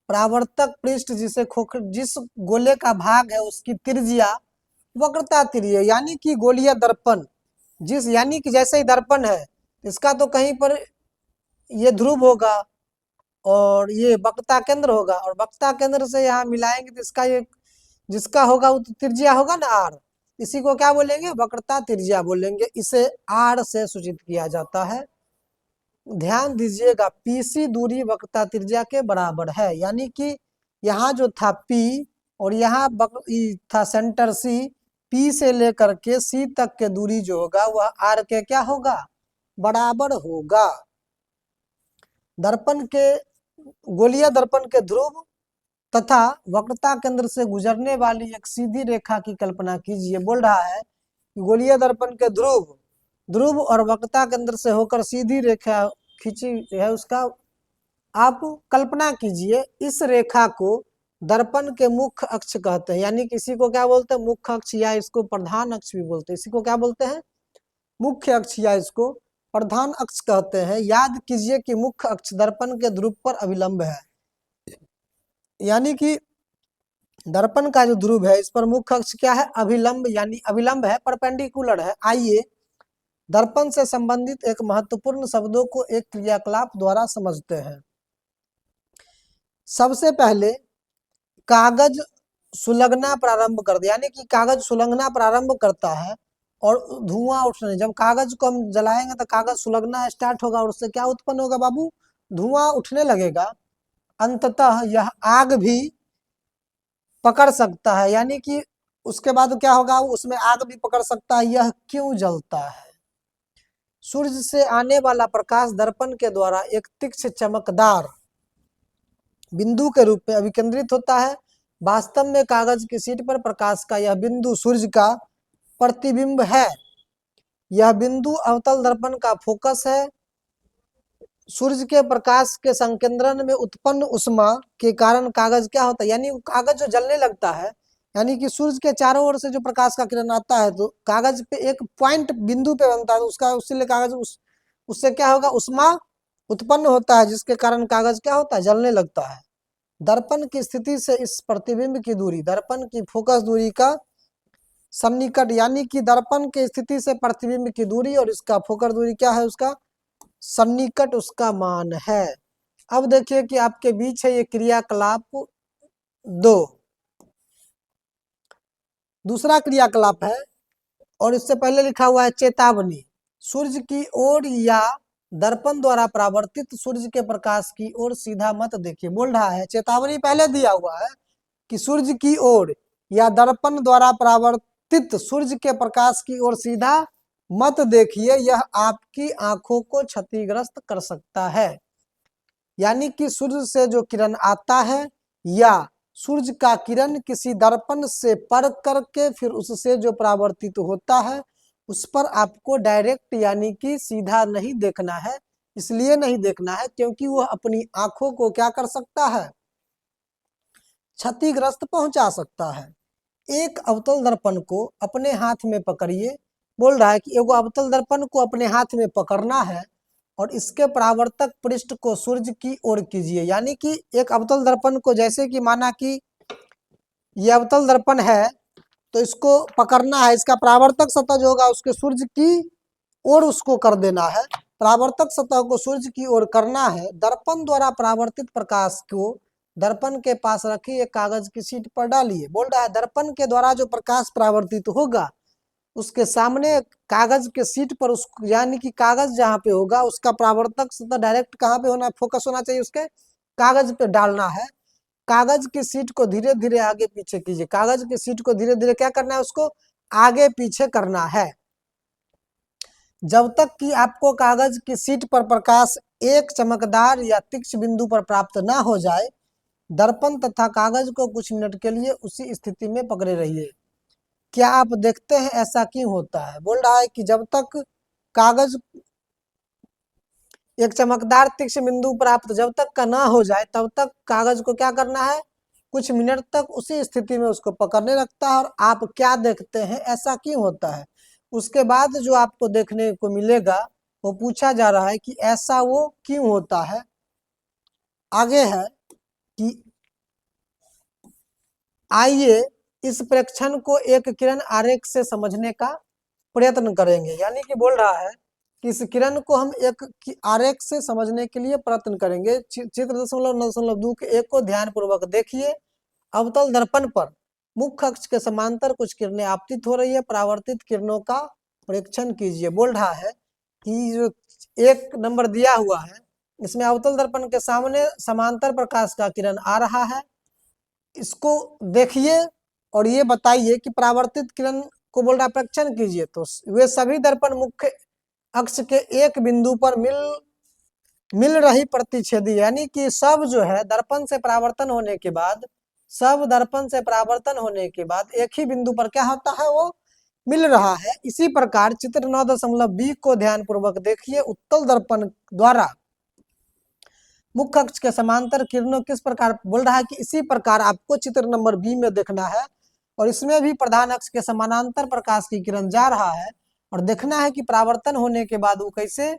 परावर्तक पृष्ठ जिस गोले का भाग है उसकी त्रिज्या वक्रता त्रिज्या, यानी कि गोलीय दर्पण यानी कि जैसे ही दर्पण है इसका तो कहीं पर ये ध्रुव होगा और ये वक्रता केंद्र होगा, और वक्रता केंद्र से यहाँ मिलाएंगे तो इसका ये जिसका होगा वो तो त्रिज्या होगा ना आर। इसी को क्या बोलेंगे, वक्रता त्रिज्या बोलेंगे। इसे आर से सूचित किया जाता है। ध्यान दीजिएगा, पीसी दूरी वक्रता त्रिज्या के बराबर है, यानी कि यहाँ जो था पी और यहाँ था सेंटर सी, पी से लेकर के सी तक के दूरी जो होगा वह आर के क्या होगा, बराबर होगा। दर्पण के गोलीय दर्पण के ध्रुव तथा वक्रता केंद्र से गुजरने वाली एक सीधी रेखा की कल्पना कीजिए। बोल रहा है कि गोलीय दर्पण के ध्रुव और वक्रता केंद्र से होकर सीधी रेखा खींची है, उसका आप कल्पना कीजिए। इस रेखा को दर्पण के मुख्य अक्ष कहते हैं, यानी किसी को क्या बोलते हैं, मुख्य अक्ष, या इसको प्रधान अक्ष भी बोलते हैं। इसी को क्या बोलते हैं, मुख्य अक्ष, या इसको प्रधान अक्ष कहते हैं। याद कीजिए कि मुख्य अक्ष दर्पण के ध्रुव पर अभिलंब है, यानी कि दर्पण का जो ध्रुव है इस पर मुख्य अक्ष क्या है, अभिलंब, यानी अभिलंब है, परपेंडिकुलर है। आइए दर्पण से संबंधित एक महत्वपूर्ण शब्दों को एक क्रियाकलाप द्वारा समझते हैं। सबसे पहले कागज सुलगना प्रारंभ कर दे, यानी कि कागज सुलगना प्रारंभ करता है और धुआं उठने, जब कागज को हम जलाएंगे तो कागज सुलगना स्टार्ट होगा और उससे क्या उत्पन्न होगा बाबू, धुआं उठने लगेगा। अंततः यह आग भी पकड़ सकता है, यानी कि उसके बाद क्या होगा, उसमें आग भी पकड़ सकता है। यह क्यों जलता है, सूर्य से आने वाला प्रकाश दर्पण के द्वारा एक तीक्ष्ण चमकदार बिंदु के रूप में अभिकेंद्रित होता है। वास्तव में कागज की शीट पर प्रकाश का यह बिंदु सूर्य का प्रतिबिंब है। यह बिंदु अवतल दर्पण का फोकस है। सूर्य के प्रकाश के संकेंद्रण में उत्पन्न उष्मा के कारण कागज क्या होता है, यानी कागज जो जलने लगता है, यानी कि सूर्य के चारों ओर से जो प्रकाश का किरण आता है तो कागज पे एक पॉइंट बिंदु पे बनता है, तो उसका उससे कागज उससे क्या होगा, उष्मा उत्पन्न होता है, जिसके कारण कागज क्या होता है, जलने लगता है। दर्पण की स्थिति से इस प्रतिबिंब की दूरी दर्पण की फोकस दूरी का सन्निकट, यानी कि दर्पण की स्थिति से प्रतिबिंब की दूरी और इसका फोकस दूरी क्या है, उसका सन्निकट उसका मान है। अब देखिए कि आपके बीच है ये क्रियाकलाप 2, दूसरा क्रियाकलाप है और इससे पहले लिखा हुआ है चेतावनी। सूर्य की ओर या दर्पण द्वारा परावर्तित सूर्य के प्रकाश की ओर सीधा मत देखिए। बोल रहा है, चेतावनी पहले दिया हुआ है कि सूर्य की ओर या दर्पण द्वारा परावर्तित सूर्य के प्रकाश की ओर सीधा मत देखिए, यह आपकी आंखों को क्षतिग्रस्त कर सकता है। यानी कि सूर्य से जो किरण आता है या सूर्य का किरण किसी दर्पण से पर करके फिर उससे जो परावर्तित होता है उस पर आपको डायरेक्ट यानी कि सीधा नहीं देखना है। इसलिए नहीं देखना है क्योंकि वह अपनी आंखों को क्या कर सकता है, क्षतिग्रस्त पहुंचा सकता है। एक अवतल दर्पण को अपने हाथ में पकड़िए। बोल रहा है कि एगो अवतल दर्पण को अपने हाथ में पकड़ना है और इसके परावर्तक पृष्ठ को सूर्य की ओर कीजिए। यानी कि एक अवतल दर्पण को, जैसे कि माना कि यह अवतल दर्पण है तो इसको पकड़ना है, इसका परावर्तक सतह जो होगा उसके सूर्य की ओर उसको कर देना है। परावर्तक सतह को सूर्य की ओर करना है। दर्पण द्वारा परावर्तित प्रकाश को दर्पण के पास रखिए, कागज की शीट पर डालिए। बोल रहा है दर्पण के द्वारा जो प्रकाश परावर्तित होगा उसके सामने कागज के शीट पर उस, यानी कि कागज जहाँ पे होगा उसका परावर्तक सतह डायरेक्ट कहाँ पे होना, फोकस होना चाहिए, उसके कागज पे डालना है। कागज की शीट को धीरे धीरे आगे पीछे कीजिए। कागज की शीट को धीरे धीरे क्या करना है, उसको आगे पीछे करना है जब तक कि आपको कागज की शीट पर प्रकाश एक चमकदार या तीक्ष्ण बिंदु पर प्राप्त ना हो जाए। दर्पण तथा कागज को कुछ मिनट के लिए उसी स्थिति में पकड़े रहिए। क्या आप देखते हैं ऐसा क्यों होता है? बोल रहा है कि जब तक कागज एक चमकदार तीक्ष्ण बिंदु प्राप्त जब तक का ना हो जाए तब तक कागज को क्या करना है, कुछ मिनट तक उसी स्थिति में उसको पकड़ने रखता है। और आप क्या देखते हैं ऐसा क्यों होता है? उसके बाद जो आपको देखने को मिलेगा वो पूछा जा रहा है कि ऐसा वो क्यों होता है। आगे है कि आइए इस प्रेक्षण को एक किरण आरेख से समझने का प्रयत्न करेंगे। यानी कि बोल रहा है कि इस किरण को हम एक आरेख से समझने के लिए प्रयत्न करेंगे। चित्र 9.2 के 1 को ध्यान पूर्वक देखिए। अवतल दर्पण पर मुख्य अक्ष के समांतर कुछ किरणें आपतित हो रही है, परावर्तित किरणों का परीक्षण कीजिए। बोल रहा है कि जो 1 नंबर दिया हुआ है इसमें अवतल दर्पण के सामने समांतर प्रकाश का किरण आ रहा है, इसको देखिए और ये बताइए कि परावर्तित किरण को बोल रहा है परीक्षण कीजिए। तो वे सभी दर्पण मुख्य अक्ष के एक बिंदु पर मिल रही प्रतिच्छेदी, यानी कि सब जो है दर्पण से परावर्तन होने के बाद, सब दर्पण से परावर्तन होने के बाद एक ही बिंदु पर क्या होता है, वो मिल रहा है। इसी प्रकार चित्र 9.20 को ध्यान पूर्वक देखिए। उत्तल दर्पण द्वारा मुख्य अक्ष के समांतर किरणों किस प्रकार, बोल रहा है कि इसी प्रकार आपको चित्र नंबर बी में देखना है और इसमें भी प्रधान अक्ष के समानांतर प्रकाश की किरण जा रहा है और देखना है कि परावर्तन होने के बाद वो कैसे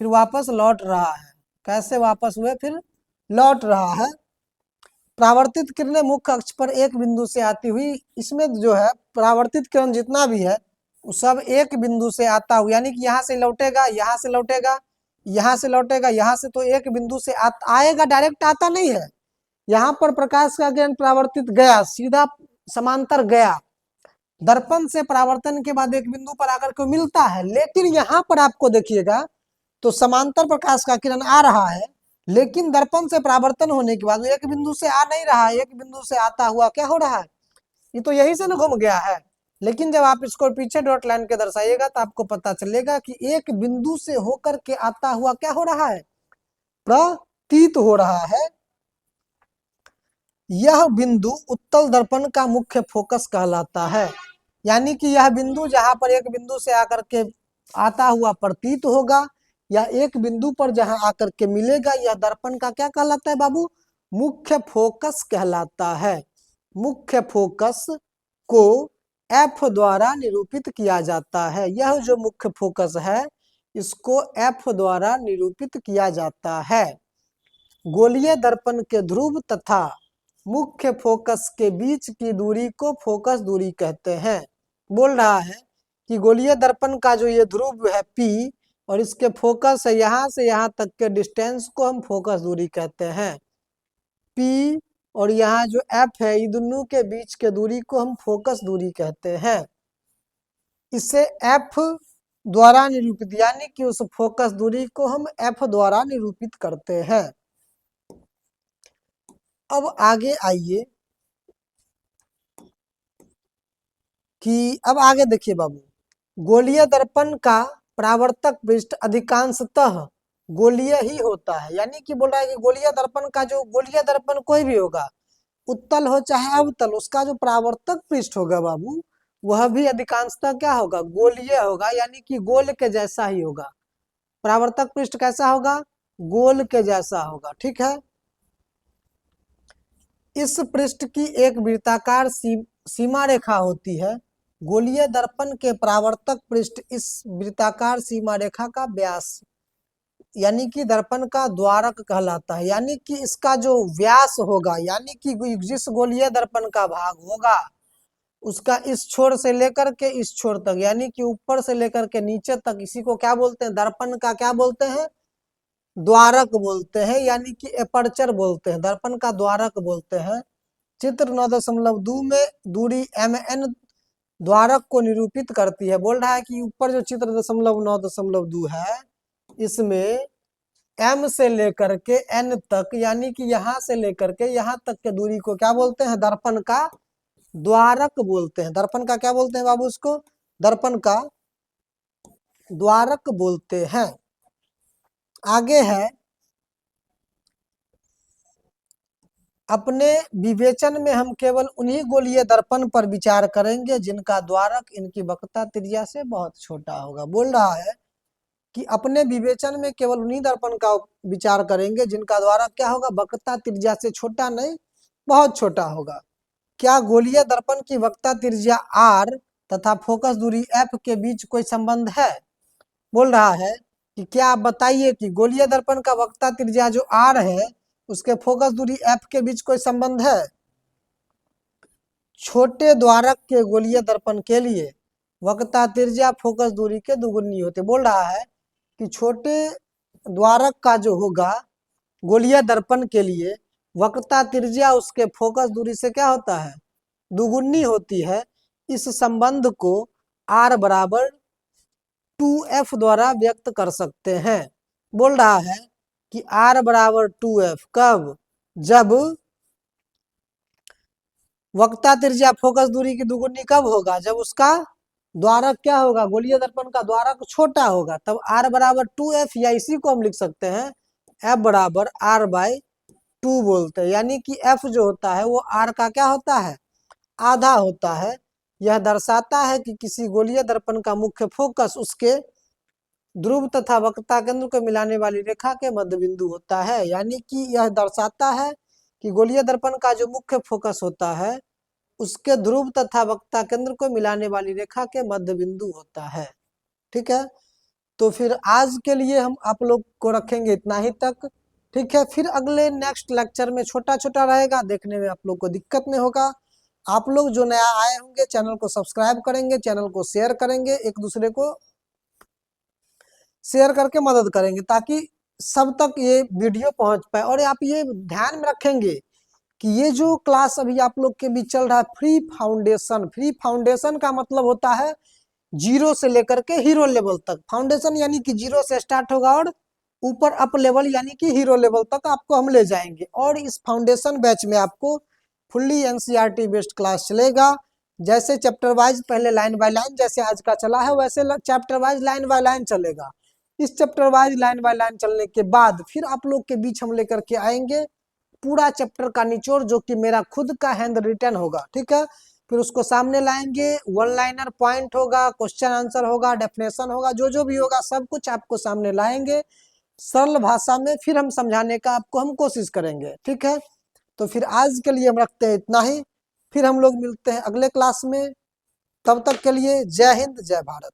फिर वापस लौट रहा है, कैसे वापस हुए फिर लौट रहा है। परावर्तित किरणें मुख्य अक्ष पर एक बिंदु से आती हुई, इसमें जो है परावर्तित किरण जितना भी है वो सब एक बिंदु से आता हुआ, यानी कि यहाँ से लौटेगा, यहाँ से लौटेगा, यहाँ से लौटेगा, यहाँ से, तो एक बिंदु से आएगा, डायरेक्ट आता नहीं है। यहाँ पर प्रकाश का किरण परावर्तित गया, सीधा समांतर गया, दर्पण से परावर्तन के बाद एक बिंदु पर आकर के मिलता है। लेकिन यहाँ पर आपको देखिएगा तो समांतर प्रकाश का किरण आ रहा है, लेकिन दर्पण से परावर्तन होने के बाद एक बिंदु से आ नहीं रहा है, एक बिंदु से आता हुआ क्या हो रहा है, ये तो यही से न घूम गया है। लेकिन जब आप इसको पीछे डॉट लाइन के दर्शाइएगा तो आपको पता चलेगा कि एक बिंदु से होकर के आता हुआ क्या हो रहा है, प्रतीत हो रहा है। यह बिंदु उत्तल दर्पण का मुख्य फोकस कहलाता है, यानी कि यह बिंदु जहां पर एक बिंदु से आकर के आता हुआ प्रतीत होगा या एक बिंदु पर जहां आकर के मिलेगा, यह दर्पण का क्या कहलाता है बाबू, मुख्य फोकस कहलाता है। मुख्य फोकस को एफ द्वारा निरूपित किया जाता है। यह जो मुख्य फोकस है इसको एफ द्वारा निरूपित किया जाता है। गोलीय दर्पण के ध्रुव तथा मुख्य फोकस के बीच की दूरी को फोकस दूरी कहते हैं। बोल रहा है कि गोलीय दर्पण का जो ये ध्रुव है P और इसके फोकस है यहाँ से यहाँ तक के डिस्टेंस को हम फोकस दूरी कहते हैं। P और यहाँ जो F है, ये दोनों के बीच के दूरी को हम फोकस दूरी कहते हैं। इसे F द्वारा निरूपित, यानी कि उस फोकस दूरी को हम F द्वारा निरूपित करते हैं। अब आगे आइए कि अब आगे देखिए बाबू, गोलीय दर्पण का परावर्तक पृष्ठ अधिकांशतः गोलीय ही होता है, यानी कि बोल रहा है कि गोलीय दर्पण का जो गोलीय दर्पण कोई भी होगा, उत्तल हो चाहे अवतल, उसका जो परावर्तक पृष्ठ होगा बाबू वह भी अधिकांशतः क्या होगा, गोलीय होगा, यानी कि गोल के जैसा ही होगा। परावर्तक पृष्ठ कैसा होगा, गोल के जैसा होगा, ठीक है। इस पृष्ठ की एक वृत्ताकार सीमा रेखा होती है। गोलीय दर्पण के परावर्तक पृष्ठ इस वृत्ताकार सीमा रेखा का व्यास, यानी कि दर्पण का द्वारक कहलाता है, यानी कि इसका जो व्यास होगा, यानी कि जिस गोलीय दर्पण का भाग होगा उसका इस छोर से लेकर के इस छोर तक, यानी कि ऊपर से लेकर के नीचे तक, इसी को क्या बोलते हैं, दर्पण का क्या बोलते हैं, द्वारक बोलते हैं, यानी कि एपर्चर बोलते हैं, दर्पण का द्वारक बोलते हैं। चित्र 9.2 में दूरी MN द्वारक को निरूपित करती है। बोल रहा है कि ऊपर जो चित्र 9.2 है इसमें M से लेकर के N तक, यानी कि यहाँ से लेकर के यहाँ तक के दूरी को क्या बोलते हैं, दर्पण का द्वारक बोलते हैं। दर्पण का क्या बोलते हैं बाबू, उसको दर्पण का द्वारक बोलते हैं। आगे है, अपने विवेचन में हम केवल उन्हीं गोलीय दर्पण पर विचार करेंगे जिनका द्वारक इनकी वक्रता त्रिज्या से बहुत छोटा होगा। बोल रहा है कि अपने विवेचन में केवल उन्हीं दर्पण का विचार करेंगे जिनका द्वारक क्या होगा, वक्रता त्रिज्या से छोटा नहीं, बहुत छोटा होगा। क्या गोलीय दर्पण की वक्रता त्रिज्या R तथा फोकस दूरी F के बीच कोई संबंध है। बोल रहा है कि क्या आप बताइए कि गोलीय दर्पण का वक्रता त्रिज्या जो R है उसके फोकस दूरी F के बीच कोई संबंध है। छोटे द्वारक के गोलीय दर्पण के लिए वक्रता त्रिज्या फोकस दूरी के दुगुनी होते। बोल रहा है कि छोटे द्वारक का जो होगा गोलीय दर्पण के लिए वक्रता त्रिज्या उसके फोकस दूरी से क्या होता है, दुगुनी होती है, इस संबंध को R बराबर 2F द्वारा व्यक्त कर सकते हैं। बोल रहा है कि R बराबर 2F कब? जब वक्रता त्रिज्या फोकस दूरी की दुगुनी कब होगा? जब उसका द्वारक क्या होगा? गोलीय दर्पण का द्वारक छोटा होगा, तब R बराबर 2F, या इसी को हम लिख सकते हैं F बराबर R/2 बोलते हैं। यानी कि F जो होता है वो R का क्या होता है? आधा होता है। यह दर्शाता है कि किसी गोलीय दर्पण का मुख्य फोकस उसके ध्रुव तथा वक्रता केंद्र को मिलाने वाली रेखा के मध्य बिंदु होता है। यानी कि यह दर्शाता है कि गोलीय दर्पण का जो मुख्य फोकस होता है उसके ध्रुव तथा वक्रता केंद्र को मिलाने वाली रेखा के मध्य बिंदु होता है। ठीक है, तो फिर आज के लिए हम आप लोग को रखेंगे इतना ही तक। ठीक है, फिर अगले नेक्स्ट लेक्चर में छोटा छोटा रहेगा, देखने में आप लोग को दिक्कत नहीं होगा। आप लोग जो नया आए होंगे चैनल को सब्सक्राइब करेंगे, चैनल को शेयर करेंगे, एक दूसरे को शेयर करके मदद करेंगे ताकि सब तक ये वीडियो पहुंच पाए। और आप ये ध्यान में रखेंगे कि ये जो क्लास अभी आप लोग के बीच चल रहा है फ्री फाउंडेशन, फ्री फाउंडेशन का मतलब होता है 0 से लेकर के हीरो लेवल तक। फाउंडेशन यानी कि 0 से स्टार्ट होगा और ऊपर अप लेवल यानी कि हीरो लेवल तक आपको हम ले जाएंगे। और इस फाउंडेशन बैच में आपको फुल्ली एनसीईआरटी बेस्ड क्लास चलेगा। जैसे चैप्टर वाइज पहले लाइन बाय लाइन जैसे आज का चला है वैसे chapter wise line by line चलेगा। इस chapter wise line by line चलने के बाद फिर आप लोग के बीच हम लेकर के आएंगे पूरा चैप्टर का निचोड़, जो कि मेरा खुद का हैंड रिटन होगा। ठीक है, फिर उसको सामने लाएंगे, वन लाइनर पॉइंट होगा, क्वेश्चन आंसर होगा, डेफिनेशन होगा, जो जो भी होगा सब कुछ आपको सामने लाएंगे सरल भाषा में, फिर हम समझाने का आपको हम कोशिश करेंगे। ठीक है, तो फिर आज के लिए हम रखते हैं इतना ही, फिर हम लोग मिलते हैं अगले क्लास में। तब तक के लिए जय हिंद, जय भारत।